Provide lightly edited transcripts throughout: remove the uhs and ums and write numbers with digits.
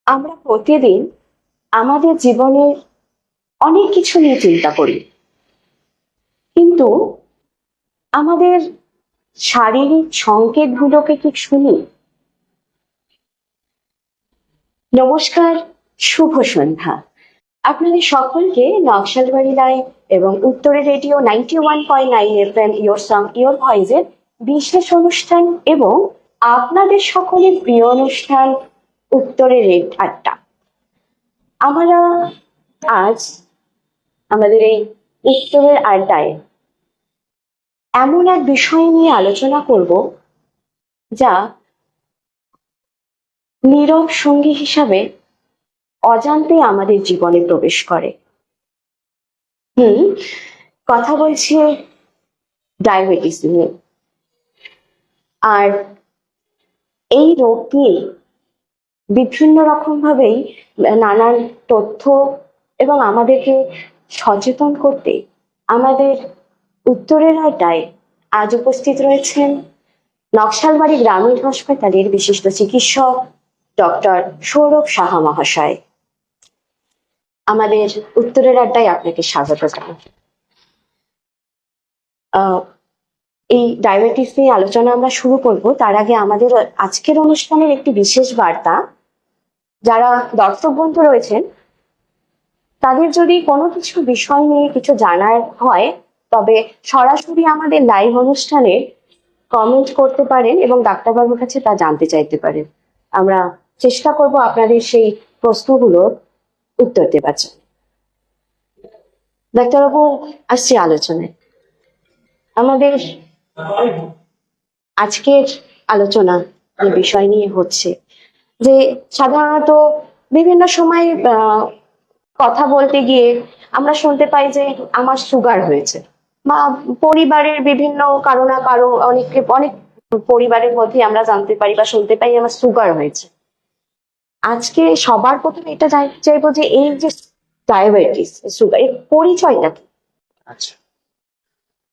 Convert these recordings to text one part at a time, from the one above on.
আমরা প্রতিদিন আমাদের জীবনের অনেক কিছু নিয়ে চিন্তা করি, কিন্তু আমাদের শারীরিক সংকেতগুলোকে কি শুনি? নমস্কার, শুভ সন্ধ্যা। আপনাদের সকলকে নকশালবাড়ি লাইভ এবং উত্তরে radio 91.9 FM your song your ভয়েসের বিশেষ অনুষ্ঠান এবং আপনাদের সকলের প্রিয় অনুষ্ঠান উত্তরে রেড আড্ডা। আমরা আজ আমাদের এই উত্তরের আড্ডায় এমন এক বিষয় নিয়ে আলোচনা করব যা নীরব সঙ্গী হিসাবে অজান্তে আমাদের জীবনে প্রবেশ করে। কথা বলছি ডায়াবেটিস নিয়ে। আর এই রোগ নিয়ে বিভিন্ন রকম ভাবেই নানান তথ্য এবং আমাদেরকে সচেতন করতে আমাদের উত্তরের আড্ডায় আজ উপস্থিত রয়েছেন নকশালবাড়ি গ্রামীণ হাসপাতালের বিশিষ্ট চিকিৎসক ডক্টর সৌরভ সাহা মহাশয়। আমাদের উত্তরের আড্ডায় আপনাকে স্বাগত জানাই। এই ডায়াবেটিস নিয়ে আলোচনা আমরা শুরু করব, তার আগে আমাদের আজকের অনুষ্ঠানের একটি বিশেষ বার্তা। যারা দর্শক বন্ধু রয়েছেন তাদের যদি কোনো কিছু বিষয় নিয়ে কিছু জানার হয় তবে সরাসরি আমাদের লাইভ অনুষ্ঠানে কমেন্ট করতে পারেন এবং ডাক্তারবাবুর কাছে তা জানতে চাইতে পারেন। আমরা চেষ্টা করব আপনাদের সেই প্রশ্নগুলোর উত্তর দেবার জন্য। ডাক্তারবাবু, আসছি আলোচনায়। আমাদের আজকের আলোচনা যে বিষয় নিয়ে হচ্ছে যে সাধারণত বিভিন্ন সময় কথা বলতে গিয়ে আমরা শুনতে পাই যে আমার সুগার হয়েছে, বা পরিবারের বিভিন্ন কারো না কারো অনেক পরিবারের মধ্যে আমরা জানতে পারি বা শুনতে পাই আমার সুগার হয়েছে। আজকে সবার প্রথমে এটা জানতে চাইবো যে এই যে ডায়াবেটিস, সুগার, এর পরিচয়টা কি? আচ্ছা,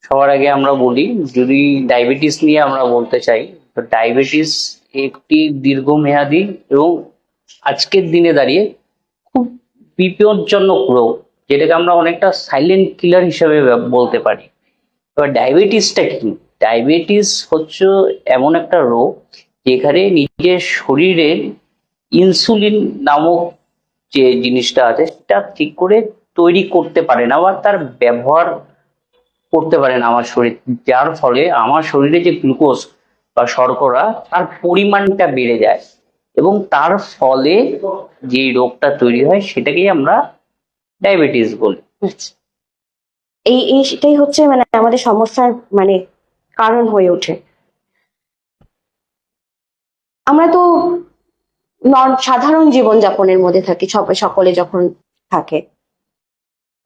সবার আগে আমরা বলি, যদি ডায়াবেটিস নিয়ে আমরা বলতে চাই, তো ডায়াবেটিস একটি দীর্ঘমেয়াদী এবং আজকের দিনে দাঁড়িয়ে খুব বিপজ্জনক রোগ, যেটাকে আমরা অনেকটা সাইলেন্ট কিলার হিসেবে বলতে পারি। এবার ডায়াবেটিসটা কি? ডায়াবেটিস হচ্ছে এমন একটা রোগ যেখানে নিজের শরীরের ইনসুলিন নামক যে জিনিসটা আছে সেটা ঠিক করে তৈরি করতে পারে না, বা তার ব্যবহার করতে পারে না আমার শরীর, যার ফলে আমার শরীরে যে গ্লুকোজ বা শর্করা তার পরিমাণটা বেড়ে যায় এবং তার ফলে যে রোগটা তৈরি হয় সেটাকেই আমরা ডায়াবেটিস বলি। সেটাই হচ্ছে মানে আমাদের সমস্যার মানে কারণ হয়ে ওঠে। আমরা তো সাধারণ জীবনযাপনের মধ্যে থাকি, সকলে যখন থাকে,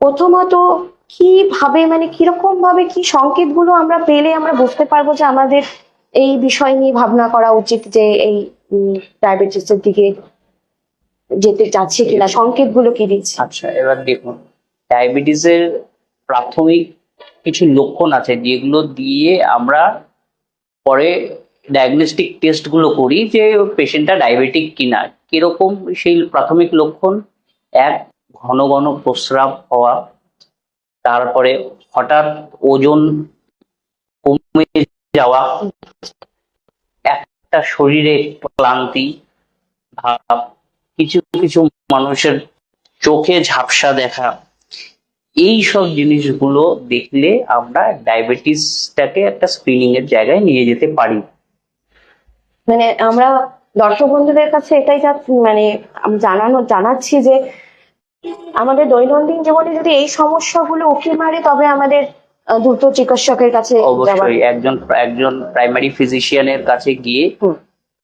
প্রথমত কিভাবে মানে কিরকম ভাবে কি সংকেতগুলো আমরা পেলে আমরা বুঝতে পারবো যে আমাদের এই বিষয় নিয়ে ভাবনা করা উচিত, যে এই ডায়াবেটিসের দিকে যেতে যাচ্ছে কিনা, সংকেতগুলো কি দিচ্ছে? আচ্ছা, এবার দেখুন, ডায়াবেটিসের প্রাথমিক কিছু লক্ষণ আছে যেগুলো দিয়ে আমরা পরে ডায়াগনস্টিক টেস্টগুলো করি যে পেশেন্টটা ডায়াবেটিক কিনা। কিরকম সেই প্রাথমিক লক্ষণ? এক, ঘন ঘন প্রস্রাব হওয়া, তারপরে হঠাৎ ওজন কমে যাওয়া, একটা শরীরে ক্লান্তি ভাব, কিছু কিছু মানুষের চোখে ঝাপসা দেখা, এই সব জিনিসগুলো দেখলে আমরা ডায়াবেটিসটাকে একটা স্ক্রিনিং এর জায়গায় নিয়ে যেতে পারি। মানে আমরা দর্শক বন্ধুদের কাছে এটাই মানে জানাচ্ছি যে আমাদের দৈনন্দিন জীবনে যদি এই সমস্যাগুলো উকি মারে তবে আমাদের দ্রুত চিকিৎসকের কাছে অবশ্যই একজন প্রাইমারি ফিজিশিয়ানের কাছে গিয়ে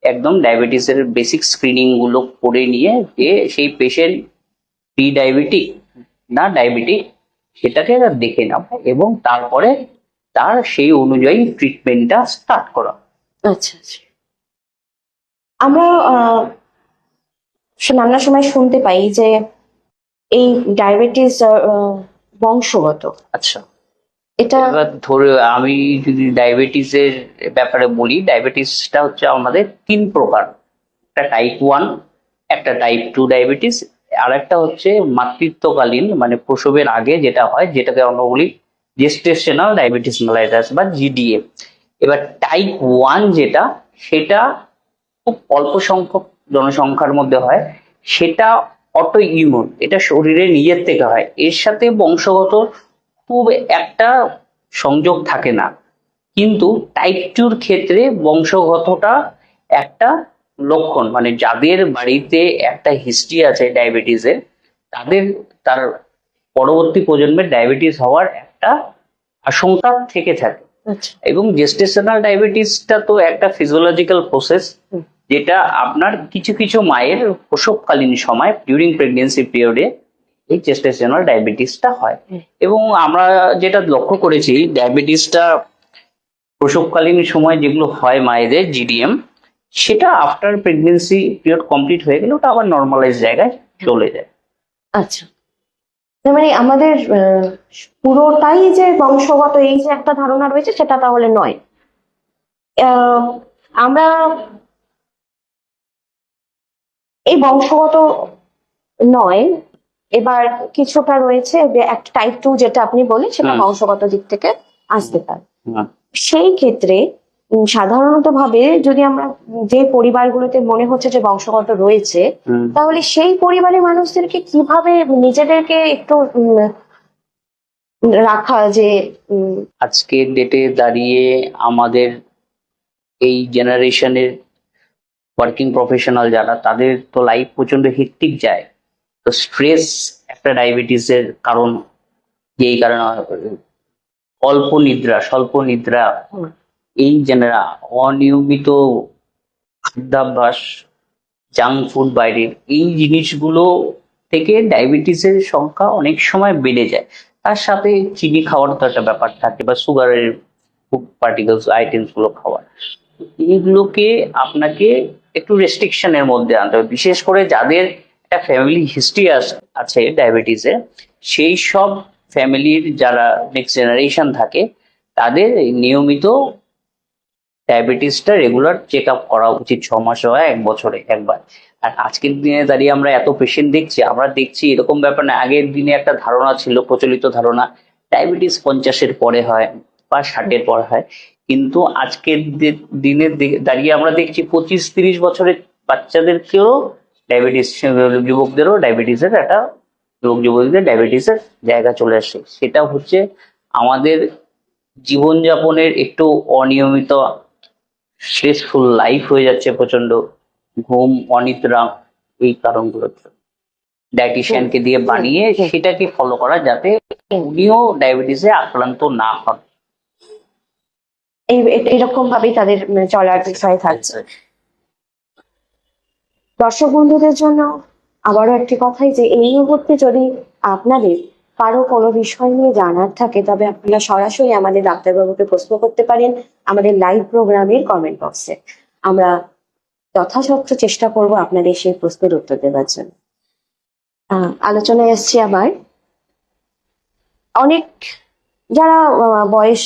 একদম ডায়াবেটিসের বেসিক স্ক্রিনিং গুলো করে নিয়ে যে সেই পেশেন্ট প্রি ডায়াবেটিক না ডায়াবেটিক সেটাকে দেখে নেওয়া এবং তারপরে তার সেই অনুযায়ী ট্রিটমেন্টটা স্টার্ট করা। আচ্ছা, আমরা নানা সময় শুনতে পাই যে এই ডায়াবেটিস বংশগত। আচ্ছা, এটা এবার ধরে আমি যদি ডায়াবেটিসের ব্যাপারে বলি, ডায়াবেটিসটা হচ্ছে আমাদের তিন প্রকার। একটা টাইপ 1, একটা টাইপ 2 ডায়াবেটিস, আর একটা হচ্ছে মাতৃত্বকালীন মানে প্রসবের আগে যেটা হয়, যেটাকে আমরা বলি জেস্টেশনাল ডায়াবেটিস মেলাইটাস বা জিডিএ। এবার টাইপ 1 যেটা, সেটা খুব অল্প সংখ্যক জনসংখ্যার মধ্যে হয়, সেটা অটো ইমিউন, এটা শরীরে নিজের থেকে হয়, এর সাথে বংশগত খুব একটা সংযোগ থাকে না। কিন্তু টাইপ 2 ক্ষেত্রে বংশগতটা একটা লক্ষণ, মানে যাদের বাড়িতে একটা হিস্ট্রি আছে ডায়াবেটিসের, তাদের তার পরবর্তী প্রজন্মের ডায়াবেটিস হওয়ার একটা আশঙ্কা থেকে থাকে। আচ্ছা। এবং জেস্টেশনাল ডায়াবেটিসটা তো একটা ফিজিওলজিক্যাল প্রসেস, হুম। যেটা আপনার কিছু কিছু মায়ের প্রসবকালীন সময় ডিউরিং প্রেগনেন্সি পিরিয়ডে এই জেস্টেশনাল ডায়াবেটিসটা হয়। হুম। এবং আমরা যেটা লক্ষ্য করেছি, ডায়াবেটিসটা প্রসবকালীন সময় যেগুলো হয় মায়েদের জিডিএম, সেটা আফটার প্রেগনেন্সি পিরিয়ড কমপ্লিট হয়ে গেলে ওটা আবার নর্মালাইজ জায়গায় চলে যায়। আচ্ছা, তার মানে আমাদের পুরোটাই যে বংশগত এই যে একটা ধারণা রয়েছে সেটা তাহলে নয়। আমরা এই বংশগত নয়, এবার কিছুটা রয়েছে যে একটা টাইপ 2 যেটা আপনি বলেন সেটা হুম। বংশগত দিক থেকে আসতে পারে। হুম। সেই ক্ষেত্রে সাধারণত ভাবে যদি আমরা যে পরিবারগুলোতে মনে হচ্ছে যে বংশগত রয়েছে, হুম। তাহলে সেই পরিবারের মানুষদেরকে কিভাবে নিজেদেরকে একটু রাখা যে আজকের ডেটে দাঁড়িয়ে আমাদের এই জেনারেশনের ওয়ার্কিং প্রফেশনাল যারা, তাদের তো লাইফ প্রচন্ড হেক্টিক যায়। তো স্ট্রেস একটা ডায়াবেটিসের কারণ, যেই কারণে স্বল্প নিদ্রা, হুম, এই জেনারা অনিয়মিত খাদ্যাভ্যাস, জাঙ্ক ফুড বাইরের, এই জিনিসগুলো থেকে ডায়াবেটিসের সংখ্যা অনেক সময় বেড়ে যায়। তার সাথে চিনি খাওয়ার তো একটা ব্যাপার থাকে, বা সুগারের ফুড পার্টিকেলস আইটেমস গুলো খাওয়ার, এইগুলোকে আপনাকে একটু রেস্ট্রিকশনের মধ্যে আনতে হবে। বিশেষ করে যাদের একটা ফ্যামিলি হিস্ট্রি আছে ডায়াবেটিসের, সেই সব ফ্যামিলির যারা নেক্সট জেনারেশন থাকে, তাদের এই নিয়মিত ডায়াবেটিসটা রেগুলার চেক আপ করা উচিত, 6 মাসে হয়, 1 বছরে একবার। আর আজকের দিনে দাঁড়িয়ে আমরা এত পেশেন্ট দেখছি, আমরা দেখছি এরকম ব্যাপার না। আগের দিনে একটা ধারণা ছিল, প্রচলিত ধারণা, ডায়াবেটিস 50-এর পরে হয় বা 60-এর পরে হয়। কিন্তু আজকের দিনে দাঁড়িয়ে আমরা দেখছি 25-30 বছরের বাচ্চাদেরকেও ডায়াবেটিস, যুবকদেরও ডায়াবেটিসের একটা, যুবকদের ডায়াবেটিসের জায়গা চলে আসে। সেটা হচ্ছে আমাদের জীবনযাপনের একটু অনিয়মিত, স্ট্রেসফুল লাইফ হয়ে যাচ্ছে, প্রচন্ড ঘুম, অনিদ্রা, এই কারণগুলো ডায়েটিশিয়ানকে দিয়ে বানিয়ে সেটাকে ফলো করা, যাতে উনিও ডায়াবেটিসে আক্রান্ত না হন। এইরকম ভাবেই তাদের চলার বিষয় থাকছে। দর্শক বন্ধুদের জন্য আবারও একটি কথাই, যে এই মুহূর্তে যদি আপনাদের কারো কোনো বিষয় নিয়ে জানার থাকে, তবে আপনারা সরাসরি আমাদের ডাক্তারবাবুকে প্রশ্ন করতে পারেন আমাদের লাইভ প্রোগ্রামের কমেন্ট বক্সে। আমরা যথাসাধ্য চেষ্টা করব আপনাদের সেই প্রশ্নের উত্তর দেওয়ার জন্য। আলোচনায় এসছি আবার অনেক যারা বয়স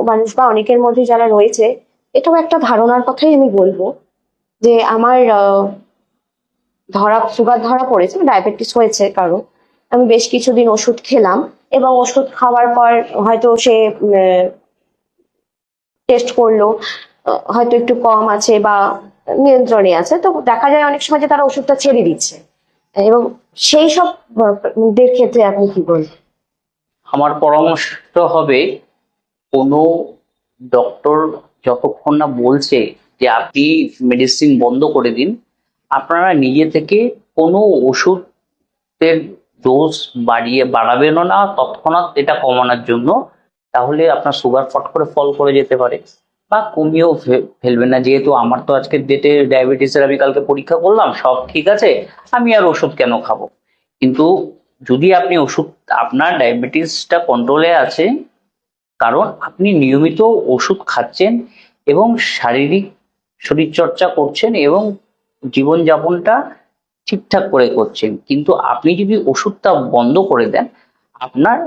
মানুষ বা অনেকের মধ্যে যারা রয়েছে, এটাও একটা ধারণার কথাই আমি বলবো, যে আমার সুগার ধরা পড়েছে, ডায়াবেটিস হয়েছে কারো, আমি বেশ কিছুদিন ওষুধ খেলাম, এবং ওষুধ খাওয়ার পর হয়তো সে টেস্ট করলো, হয়তো একটু কম আছে বা নিয়ন্ত্রণে আছে, তো দেখা যায় অনেক সময় যে তারা ওষুধটা ছেড়ে দিচ্ছে। এবং সেই সব দের ক্ষেত্রে আপনি কি বলবেন? আমার পরামর্শ হবে, কোনো ডক্টর যতক্ষণ না বলছে যে আপনি মেডিসিন বন্ধ করে দিন, আপনারা নিজে থেকে কোনো ওষুধের ডোজ বাড়াবেনও না তৎক্ষণাৎ এটা কমানোর জন্য। তাহলে আপনার সুগার ফট করে ফল করে যেতে পারে, বা কমিয়েও ফেলবেন না। যেহেতু আমার তো আজকের ডেটে ডায়াবেটিসের, আমি কালকে পরীক্ষা করলাম, সব ঠিক আছে, আমি আর ওষুধ কেন খাবো? কিন্তু যদি আপনি আপনার ডায়াবেটিসটা কন্ট্রোলে আছে, কারণ আপনি নিয়মিত ওষুধ খাচ্ছেন এবং শরীরচর্চা করছেন এবং জীবনযাপনটা ঠিকঠাক করে করছেন। কিন্তু আপনি যদি ওষুধটা বন্ধ করে দেন, আপনার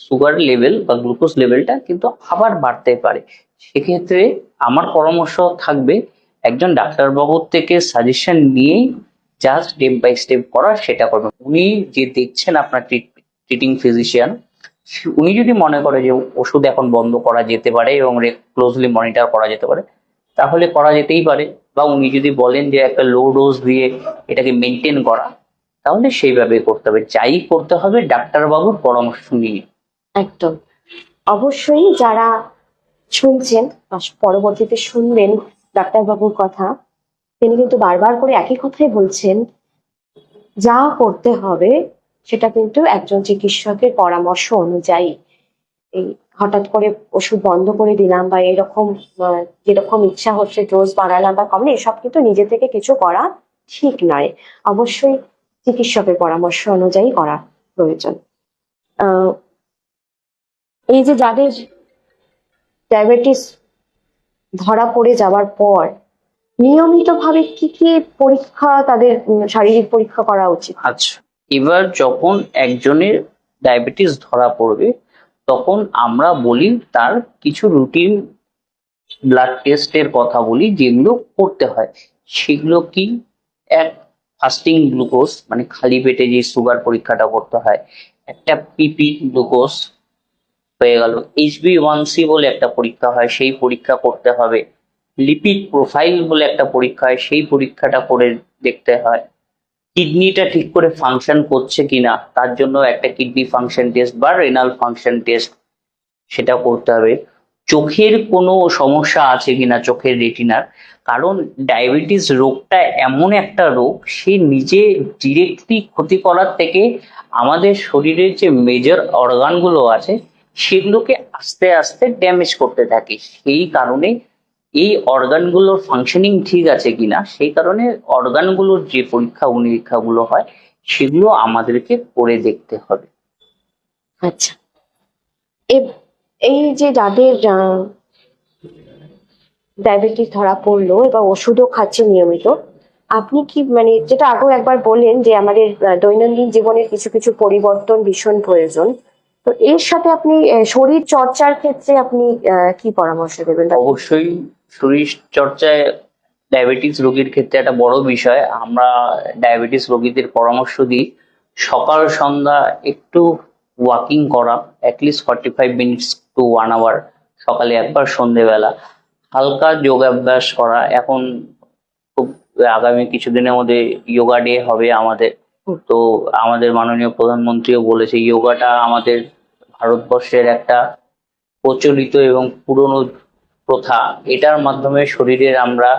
সুগার লেভেল বা গ্লুকোজ লেভেলটা কিন্তু আবার বাড়তে পারে। সেক্ষেত্রে আমার পরামর্শ থাকবে, একজন ডাক্তারবাবুর থেকে সাজেশন নিয়েই যা স্টেপ বাই স্টেপ করার সেটা করবেন। উনি যে দেখছেন আপনার ট্রিটিং ফিজিশিয়ান, উনি যদি মনে করে যে ওষুধ এখন বন্ধ করা যেতে পারে এবং ক্লোজলি মনিটর করা যেতে পারে, তাহলে করা যেতেই পারে। বা উনি যদি বলেন যে একটা লো ডোজ দিয়ে এটাকে মেনটেন করা, তাহলে সেইভাবে করতে হবে। যাই করতে হবে ডাক্তারবাবুর পরামর্শ নিয়ে। একদম। অবশ্যই যারা শুনছেন বা পরবর্তীতে শুনবেন ডাক্তারবাবুর কথা, তিনি কিন্তু বারবার করে একই কথাই বলছেন, যা করতে হবে সেটা কিন্তু একজন চিকিৎসকের পরামর্শ অনুযায়ী। এই হঠাৎ করে ওষুধ বন্ধ করে দিলাম বা এরকম যেরকম ইচ্ছা হচ্ছে ডোজ বাড়ালাম বা কমলে, এসব কিন্তু নিজে থেকে কিছু করা ঠিক নয়। অবশ্যই চিকিৎসকের পরামর্শ অনুযায়ী করা প্রয়োজন। আহ এই যে যাদের ডায়াবেটিস ধরা পড়ে যাওয়ার পর নিয়মিতভাবে কি কি পরীক্ষা, তাদের শারীরিক পরীক্ষা করা উচিত? আচ্ছা, এবার যখন একজনের ডায়াবেটিস ধরা পড়বে, তখন আমরা বলি তার কিছু রুটিন ব্লাড টেস্টের কথা বলি যেগুলো করতে হয়। সেগুলো কি? এক, ফাস্টিং গ্লুকোজ, মানে খালি পেটে যে সুগার পরীক্ষাটা করতে হয়। একটা পিপি গ্লুকোজ হয়ে গেল। HbA1c বলে একটা পরীক্ষা হয়, সেই পরীক্ষা করতে হবে। লিপিড প্রোফাইল বলে একটা পরীক্ষা হয়, সেই পরীক্ষাটা করে দেখতে হয়। কিডনিটা ঠিক করে ফাংশন করছে কিনা, তার জন্য একটা কিডনি ফাংশন টেস্ট বা রেনাল ফাংশন টেস্ট, সেটা করতে হবে। চোখের কোনো সমস্যা আছে কিনা, চোখের রেটিনার, কারণ ডায়াবেটিস রোগটা এমন একটা রোগ, সে নিজে ডিরেক্টলি ক্ষতি করার থেকে আমাদের শরীরের যে মেজর অর্গানগুলো আছে সেগুলোকে আস্তে আস্তে ড্যামেজ করতে থাকে। সেই কারণে এই অর্গানগুলোর ফাংশনিং ঠিক আছে কিনা, সেই কারণে অর্গানগুলোর যে পরীক্ষা নিরীক্ষাগুলো হয় সেগুলো আমাদেরকে করে দেখতে হবে। আচ্ছা, এই যে যাদের ডায়াবেটিস ধরা পড়লো এবং ওষুধও খাচ্ছে নিয়মিত, আপনি কি মানে যেটা আগেও একবার বললেন যে আমাদের দৈনন্দিন জীবনের কিছু কিছু পরিবর্তন ভীষণ প্রয়োজন, তো এর সাথে আপনি শরীর চর্চার ক্ষেত্রে আপনি কি পরামর্শ দেবেন? অবশ্যই শরীর চর্চায় ডায়াবেটিস রোগীর ক্ষেত্রে একটা বড় বিষয়। আমরা ডায়াবেটিস রোগীদের পরামর্শ দিই সকাল সন্ধ্যা একটু ওয়াকিং করা, অ্যাটলিস্ট 45 মিনিটস টু 1 আওয়ার, সকালে একবার সন্ধেবেলা হালকা যোগাভ্যাস করা। এখন খুব আগামী কিছুদিনের মধ্যে যোগা ডে হবে আমাদের, তো আমাদের মাননীয় প্রধানমন্ত্রীও বলেছে যোগাটা আমাদের ভারতবর্ষের একটা প্রচলিত এবং পুরনো প্রথা। এটার মাধ্যমে শরীরের আমরা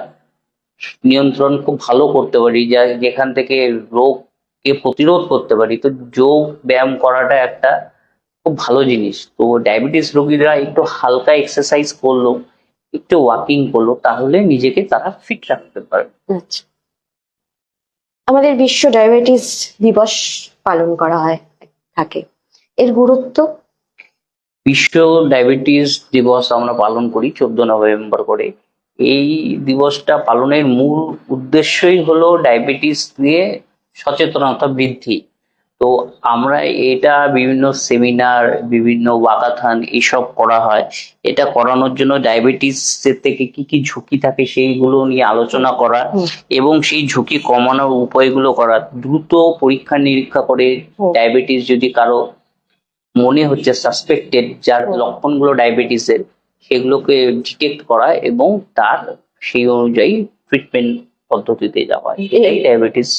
নিয়ন্ত্রণ খুব ভালো করতে পারি, যা যেখান থেকে রোগকে প্রতিরোধ করতে পারি। তো যোগ ব্যায়াম করাটা একটা খুব ভালো জিনিস। তো ডায়াবেটিস রোগীরা একটু হালকা এক্সারসাইজ করলো, একটু ওয়াকিং করলো, তাহলে নিজেকে তারা ফিট রাখতে পারে। আচ্ছা, আমাদের বিশ্ব ডায়াবেটিস দিবস পালন করা হয় থাকে, এর গুরুত্ব? বিশ্ব ডায়াবেটিস দিবস আমরা পালন করি 14 নভেম্বর করে। এই দিবসটা পালনের মূল উদ্দেশ্যই হলো ডায়াবেটিস নিয়ে সচেতনতা বৃদ্ধি। তো আমরা এটা বিভিন্ন সেমিনার, বিভিন্ন ওয়াকাথন এসব করা হয়। এটা করানোর জন্য ডায়াবেটিস থেকে কি কি ঝুঁকি থাকে সেইগুলো নিয়ে আলোচনা করা এবং সেই ঝুঁকি কমানোর উপায়গুলো করা। দ্রুত পরীক্ষা নিরীক্ষা করে ডায়াবেটিস যদি কারো মনে হচ্ছে সাসপেক্টেড, যার লক্ষণগুলো ডায়াবেটিসের, সেগুলোকে ডিটেক্ট করা এবং তার সেই অনুযায়ী ট্রিটমেন্ট পদ্ধতিতে যাওয়া। এটাই ডায়াবেটিস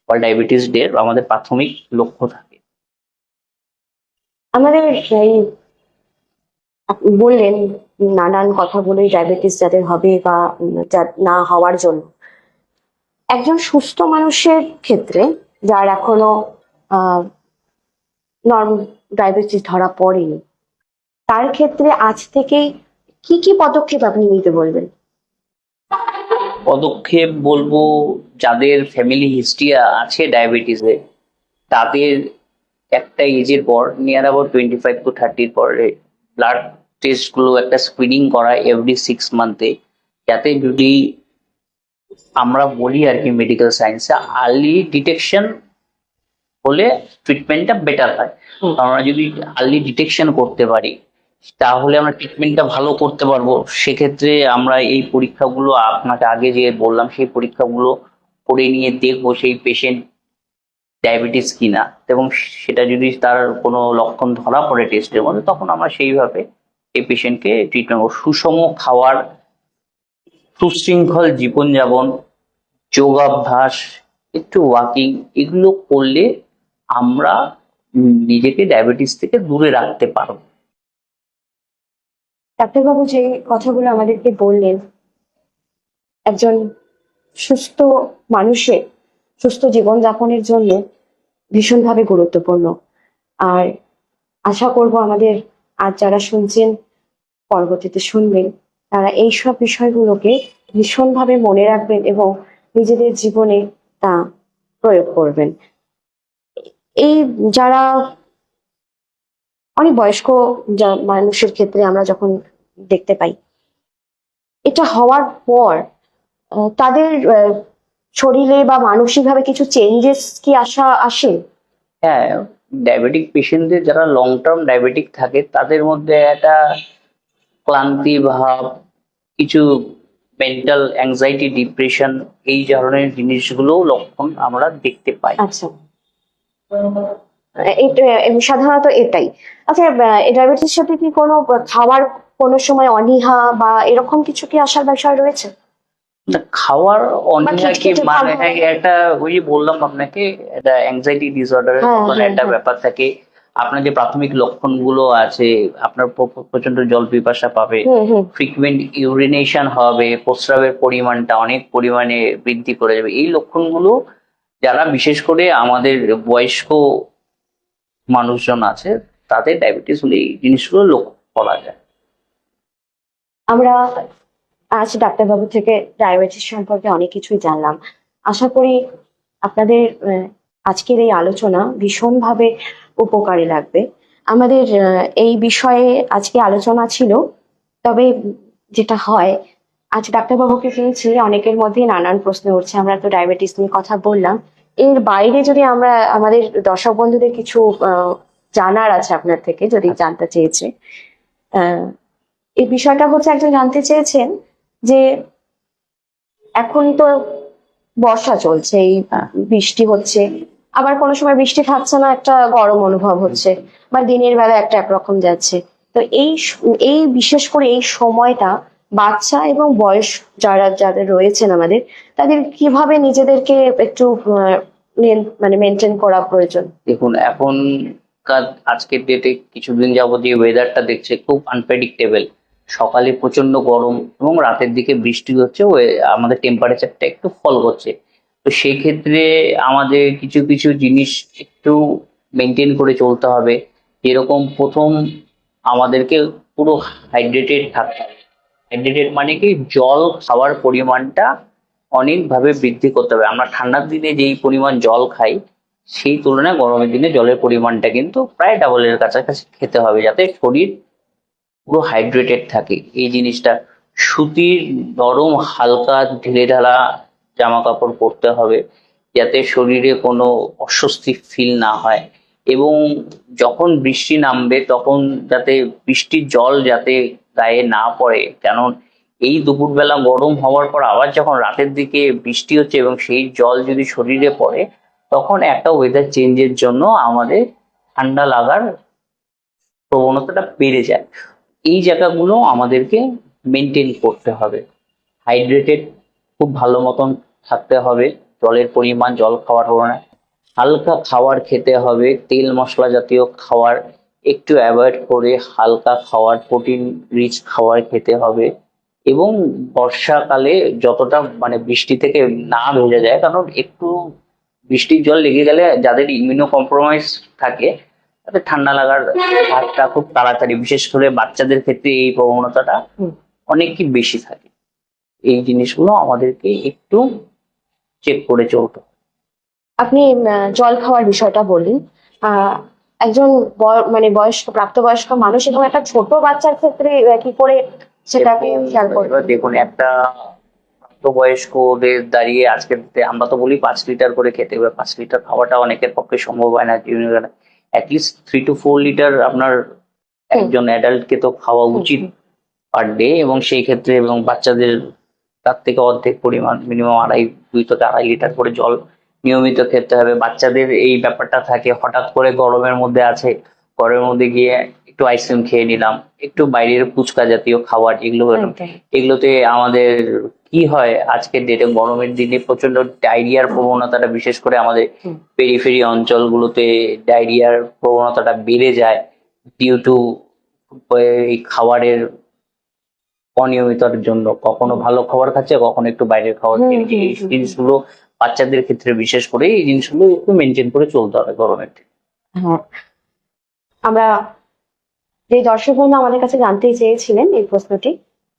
বা ডায়াবেটিস ডে আমাদের প্রাথমিক লক্ষ্য থাকে। আমাদের এই আপনি বললেন নানান কথা বলে ডায়াবেটিস যাদের হবে বা না হওয়ার জন্য, একজন সুস্থ মানুষের ক্ষেত্রে যার এখনো ডায়াবেটিস ধরা পড়েনি, তার ক্ষেত্রে আজ থেকে কি কি পদক্ষেপ আপনি নিতে বলবেন? পদক্ষেপ বলবো, যাদের ফ্যামিলি হিস্ট্রি আছে ডায়াবেটিসে, তাদের একটা এজের পর নিয়ার অ্যাবাউট 25 to 30 পরে ব্লাড টেস্ট গুলো একটা স্ক্রিনিং করা এভরি 6 মান্থে, যাতে যদি আমরা বলি আর কি মেডিকেল সায়েন্সে আর্লি ডিটেকশন হলে ট্রিটমেন্টটা বেটার হয়। আমরা যদি আর্লি ডিটেকশন করতে পারি তাহলে আমরা ট্রিটমেন্টটা ভালো করতে পারবো। সেক্ষেত্রে আমরা এই পরীক্ষাগুলো আপনাকে আগে যে বললাম সেই পরীক্ষাগুলো করে নিয়ে দেখবো সেই পেশেন্ট ডায়াবেটিস কিনা, এবং সেটা যদি তার কোনো লক্ষণ ধরা পড়ে টেস্টের মধ্যে, তখন আমরা সেইভাবে এই পেশেন্টকে ট্রিটমেন্ট করবো। সুষম খাওয়ার, সুশৃঙ্খল জীবনযাপন, যোগাভ্যাস, একটু ওয়াকিং, এগুলো করলে আমরা নিজেকে ডায়াবেটিস থেকে দূরে রাখতে পারবো। ডাক্তারবাবু যে কথাগুলো আমাদেরকে বললেন, একজন সুস্থ মানুষের সুস্থ জীবনযাপনের জন্য ভীষণভাবে গুরুত্বপূর্ণ। আর আশা করব আমাদের আজ যারা শুনছেন, পরবর্তীতে শুনবেন, তারা এইসব বিষয়গুলোকে ভীষণভাবে মনে রাখবেন এবং নিজেদের জীবনে তা প্রয়োগ করবেন। এই যারা অনেক বয়স্ক মানুষের ক্ষেত্রে আমরা যখন দেখতে পাই, এটা হওয়ার পর তাদের শরীরে বা মানসিকভাবে কিছু চেঞ্জেস কি আসে? হ্যাঁ, ডায়াবেটিক পেশেন্টদের যারা লং টার্ম ডায়াবেটিক থাকে তাদের মধ্যে একটা ক্লান্তি ভাব, কিছু মেন্টাল অ্যাংজাইটি, ডিপ্রেশন, এই ধরনের জিনিসগুলো লক্ষণ আমরা দেখতে পাই। আচ্ছা, সাধারণত এটাই। আচ্ছা, ডায়াবেটিসের সাথে কি কোনো খাওয়ার কোনো সময় অনীহা বা এরকম কিছু কি আসার বিষয় রয়েছে? না, খাওয়ার অনীহা কি খিটখিটে ভাব মানে হয়? একটা, ওই যে বললাম আপনাকে, একটা অ্যাংজাইটি ডিসঅর্ডারের হ্যাঁ, মতন হ্যাঁ, একটা হ্যাঁ। ব্যাপার থাকে। আপনার যে প্রাথমিক লক্ষণগুলো আছে, আপনার প্রচন্ড জল পিপাসা পাবে, হুম, হুম। ফ্রিকুয়েন্ট ইউরিনেশন হবে, প্রস্রাবের পরিমাণটা অনেক পরিমাণে বৃদ্ধি করে যাবে। এই লক্ষণগুলো যারা বিশেষ করে আমাদের বয়স্ক মানুষজন আছে, তাদের ডায়াবেটিস হলে এই জিনিসগুলো লক্ষ্য করা যায়। আমরা আজ ডাক্তারবাবু থেকে ডায়াবেটিস সম্পর্কে অনেক কিছুই জানলাম। আশা করি আপনাদের আজকের এই আলোচনা ভীষণভাবে উপকারে লাগবে। আমাদের এই বিষয়ে আজকে আলোচনা ছিল, তবে যেটা হয়, আজ ডাক্তারবাবুকে পেয়েছি, অনেকের মধ্যে নানান প্রশ্ন উঠছে। আমরা তো ডায়াবেটিস নিয়ে কথা বললাম, এর বাইরে যদি আমরা আমাদের দর্শক বন্ধুদের কিছু জানার আছে আপনার থেকে, যদি জানতে চেয়েছে, আহ এই বিষয়টা হচ্ছে, একজন জানতে চেয়েছেন যে এখন তো বর্ষা চলছে, এই বৃষ্টি হচ্ছে, আবার কোনো সময় বৃষ্টি থাকছে না, একটা গরম অনুভব হচ্ছে, বা দিনের বেলা একটা একরকম যাচ্ছে। তো এই বিশেষ করে এই সময়টা বাচ্চা এবং বয়স যাদের রয়েছেন আমাদের, তাদের কিভাবে নিজেদেরকে একটু মানে মেনটেন করা প্রয়োজন? দেখুন, এখনকার আজকের ডেটে কিছুদিন যাবত যে ওয়েদারটা দেখছে খুব আনপ্রেডিক্টেবল। সকালে প্রচন্ড গরম এবং রাতের দিকে বৃষ্টি হচ্ছে, আমাদের টেম্পারেচারটা একটু ফল করছে। তো সেই ক্ষেত্রে আমাদের কিছু কিছু জিনিস একটু মেনটেন করে চলতে হবে। যেরকম প্রথম, আমাদেরকে পুরো হাইড্রেটেড থাকতে হবে। হাইড্রেটেড মানে কি, জল খাওয়ার পরিমাণটা অনেকভাবে বৃদ্ধি করতে হবে। আমরা ঠান্ডার দিনে যেই পরিমাণ জল খাই, সেই তুলনায় গরমের দিনে জলের পরিমাণটা কিন্তু প্রায় ডাবলের কাছাকাছি খেতে হবে, যাতে শরীর পুরো হাইড্রেটেড থাকে। এই জিনিসটা, সুতির নরম হালকা ঢিলে ঢালা জামা কাপড় পরতে হবে, যাতে শরীরে কোনো অস্বস্তি ফিল না হয়। এবং যখন বৃষ্টি নামবে তখন যাতে বৃষ্টির জল যাতে গায়ে না পড়ে, কারণ এই দুপুরবেলা গরম হওয়ার পর আবার যখন রাতের দিকে বৃষ্টি হচ্ছে এবং সেই জল যদি শরীরে পড়ে, তখন একটা ওয়েদার চেঞ্জের জন্য আমাদের ঠান্ডা লাগার প্রবণতাটা বেড়ে যায়। এই জায়গাগুলো আমাদেরকে মেনটেন করতে হবে। হাইড্রেটেড খুব ভালো মতন থাকতে হবে, জলের পরিমাণ, জল খাওয়ার পরিমাণ, হালকা খাবার খেতে হবে, তেল মশলা জাতীয় খাবার একটু অ্যাভয়েড করে হালকা খাবার, প্রোটিন রিচ খাবার খেতে হবে। এবং বর্ষাকালে যতটা মানে বৃষ্টি থেকে না ভেজা যায়, কারণ একটু বৃষ্টির জল লেগে গেলে যাদের ইমিউনো কম্প্রোমাইজ থাকে, তাদের ঠান্ডা লাগার হারটা খুব তাড়াতাড়ি, বিশেষ করে বাচ্চাদের ক্ষেত্রে এই প্রবণতাটা অনেক কি বেশি থাকে। এই জিনিসগুলো আমাদেরকে একটু চেক করে চলতে হবে। আপনি জল খাওয়ার বিষয়টা বললেন। আহ একজন মানে বয়স্ক, প্রাপ্তবয়স্ক মানুষ এবং একটা ছোট বাচ্চার ক্ষেত্রে কি করে সেটাকে খেয়াল করবে? এবার দেখুন, একটা প্রাপ্তবয়স্কদের দাঁড়িয়ে আজকে আমরা তো বলি 5 লিটার করে খেতে হবে। 5 লিটার খাওয়াটা অনেকের পক্ষে সম্ভব হয় না। অ্যাটলিস্ট 3 to 4 লিটার আপনার একজন অ্যাডাল্টকে তো খাওয়া উচিত পার ডে। এবং সেই ক্ষেত্রে এবং বাচ্চাদের তার থেকে অর্ধেক পরিমাণ মিনিমাম 2 থেকে 2.5 লিটার করে জল নিয়মিত খেতে হবে। বাচ্চাদের এই ব্যাপারটা থাকে, হঠাৎ করে গরমের মধ্যে আছে, গরমের মধ্যে গিয়ে একটু আইসক্রিম খেয়ে নিলাম, একটু বাইরের ফুচকা জাতীয় খাবার, একদম। এগুলোতে আমাদের কি হয়, আজকের ডেটে গরমের দিনে প্রচন্ড ডায়রিয়ার প্রবণতাটা, বিশেষ করে আমাদের হুম। পেরিফেরি অঞ্চলগুলোতে ডায়রিয়ার প্রবণতাটা বেড়ে যায় ডিউ টু এই খাবারের অনিয়মিতার জন্য। কখনো ভালো খাবার খাচ্ছে, কখনো একটু বাইরের খাবার হুম, খেয়ে। হুম, এই হুম, জিনিসগুলো বাচ্চাদের ক্ষেত্রে বিশেষ করে এই জিনিসগুলো একটু মেনটেন করে চলতে হবে গরমের দিনে। হ্যাঁ, আমরা যে দর্শক বন্ধু আমাদের কাছে জানতে চেয়েছিলেন এই প্রশ্নটি,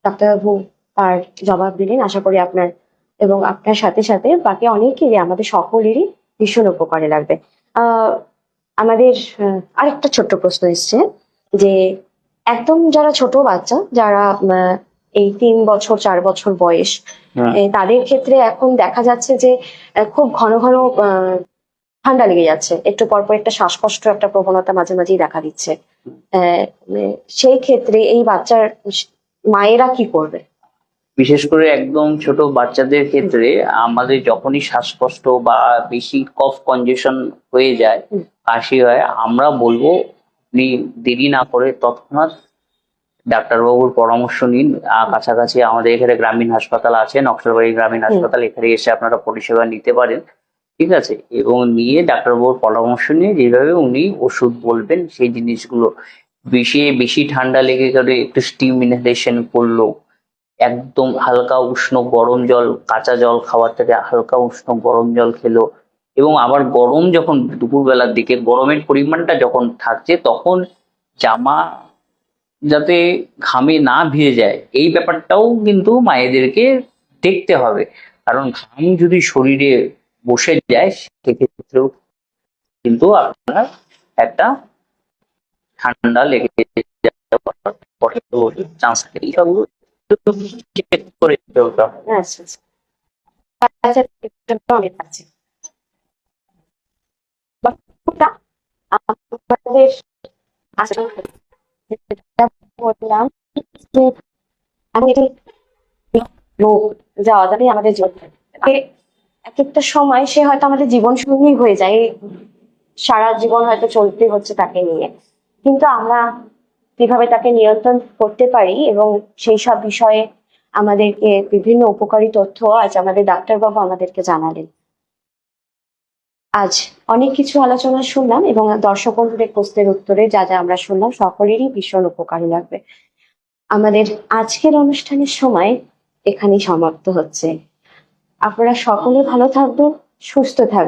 ডাক্তারবাবু তার জবাব দিলেন। আশা করি আপনার এবং আপনার সাথে সাথে বাকি অনেকেরই, আমাদের সকলেরই ভীষণ উপকারে লাগবে। আহ আমাদের আরেকটা ছোট্ট প্রশ্ন এসছে যে একদম যারা ছোট বাচ্চা, যারা এই 3 বছর 4 বছর বয়স, হুম। তাদের ক্ষেত্রে এখন দেখা যাচ্ছে যে খুব ঘন ঘন ঠান্ডা লেগে যাচ্ছে, একটু পরপর একটা শ্বাসকষ্ট একটা প্রবণতা মাঝে মাঝেই দেখা দিচ্ছে। সেই ক্ষেত্রে এই বাচ্চার মায়েরা কি করবে? বিশেষ করে একদম ছোট বাচ্চাদের ক্ষেত্রে আমাদের যখনই শ্বাসকষ্ট বা বেশি কফ কনজেশন হয়ে যায়, হুম। কাশি হয়, আমরা বলবো আপনি দেরি না করে তৎক্ষণাৎ ডাক্তারবাবুর পরামর্শ নিন। কাছাকাছি আমাদের এখানে গ্রামীণ হাসপাতাল আছে, নকশালবাড়ি গ্রামীণ হাসপাতাল, এখানে এসে আপনারা পরিষেবা নিতে পারেন। ঠিক আছে, এবং নিয়ে ডাক্তারবাবুর পরামর্শ নিয়ে যেভাবে উনি ওষুধ বলবেন সেই জিনিসগুলো, বেশি বেশি ঠান্ডা লেগে গেলে একটু স্টিম ইনহেলেশন করলো, একদম হালকা উষ্ণ গরম জল, কাঁচা জল খাওয়ার থেকে হালকা উষ্ণ গরম জল খেলো। এবং আবার গরম যখন দুপুরবেলার দিকে গরমের পরিমাণটা যখন থাকছে, তখন জামা যাতে ঘামে না ভিজে যায় এই ব্যাপারটাও কিন্তু মায়েদেরকে দেখতে হবে। কারণ ঘাম যদি শরীরে বসে যায় সেক্ষেত্রেও কিন্তু আপনার একটা ঠান্ডা লেগে যাওয়ার চান্স থাকে। এইসবগুলো একটু check করে চলতে হবে। আচ্ছা, আচ্ছা, অনেক আছে। বাকিটা আমাদের আসলে যেটা বললাম যে আমি এটি রোগ যা অজান্তে আমাদের জীবনে এক একটা সময় সে হয়তো আমাদের জীবন সঙ্গী হয়ে যায়, সারা জীবন হয়তো চলতে হচ্ছে তাকে নিয়ে, কিন্তু আমরা কিভাবে তাকে নিয়ন্ত্রণ করতে পারি এবং সেই সব বিষয়ে আমাদেরকে বিভিন্ন উপকারী তথ্য আজ আমাদের ডাক্তারবাবু আমাদেরকে জানালেন। আজ অনেক কিছু আলোচনা শুনলাম এবং দর্শক বন্ধুদের প্রশ্নের উত্তরে যা যা আমরা শুনলাম সকলেরই ভীষণ উপকারী লাগবে। আমাদের আজকের অনুষ্ঠানের সময় এখানেই সমাপ্ত হচ্ছে। আপনারা সকলে ভালো থাকবেন, সুস্থ থাকবেন।